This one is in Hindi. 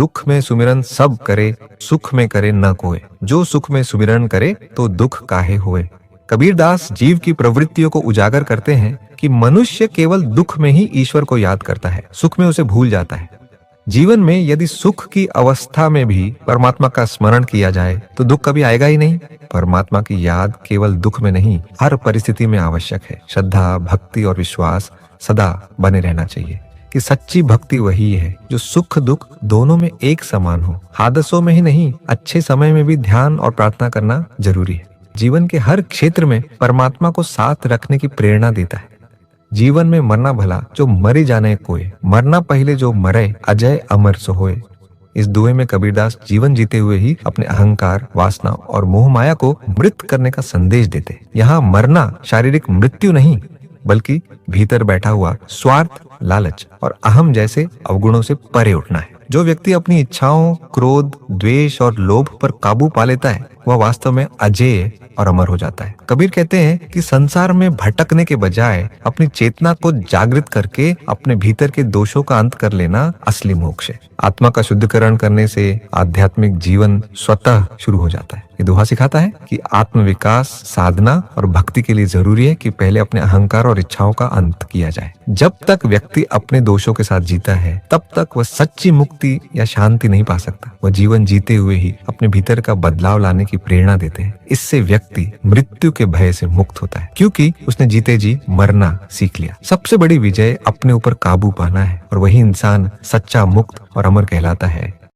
दुख में सुमिरन सब करे, सुख में करे न कोय। जो सुख में सुमिरन करे तो दुख काहे होए। कबीरदास जीव की प्रवृत्तियों को उजागर करते हैं कि मनुष्य केवल दुख में ही ईश्वर को याद करता है, सुख में उसे भूल जाता है। जीवन में यदि सुख की अवस्था में भी परमात्मा का स्मरण किया जाए तो दुख कभी आएगा ही नहीं। परमात्मा की याद केवल दुख में नहीं, हर परिस्थिति में आवश्यक है। श्रद्धा, भक्ति और विश्वास सदा बने रहना चाहिए कि सच्ची भक्ति वही है जो सुख दुख दोनों में एक समान हो। हादसों में ही नहीं, अच्छे समय में भी ध्यान और प्रार्थना करना जरूरी है। जीवन के हर क्षेत्र में परमात्मा को साथ रखने की प्रेरणा देता है। जीवन में मरना भला जो मरे जाने कोय, मरना पहले जो मरे अजय अमर सो होए। इस दुए में कबीरदास जीवन जीते हुए ही अपने अहंकार, वासना और मोह माया को मृत करने का संदेश देते। यहाँ मरना शारीरिक मृत्यु नहीं, बल्कि भीतर बैठा हुआ स्वार्थ, लालच और अहम जैसे अवगुणों से परे उठना है। जो व्यक्ति अपनी इच्छाओं, क्रोध, द्वेष और लोभ पर काबू पा लेता है वह वास्तव में अजेय और अमर हो जाता है। कबीर कहते हैं कि संसार में भटकने के बजाय अपनी चेतना को जागृत करके अपने भीतर के दोषों का अंत कर लेना असली मोक्ष है। आत्मा का शुद्धिकरण करने से आध्यात्मिक जीवन स्वतः शुरू हो जाता है। ये दोहा सिखाता है कि आत्म विकास, साधना और भक्ति के लिए जरूरी है कि पहले अपने अहंकार और इच्छाओं का अंत किया जाए। जब तक व्यक्ति अपने दोषों के साथ जीता है तब तक वह सच्ची मुक्ति या शांति नहीं पा सकता। वह जीवन जीते हुए ही अपने भीतर का बदलाव लाने की प्रेरणा देते हैं। इससे व्यक्ति मृत्यु के भय से मुक्त होता है, क्योंकि उसने जीते जी मरना सीख लिया। सबसे बड़ी विजय अपने ऊपर काबू पाना है और वही इंसान सच्चा, मुक्त और अमर कहलाता है।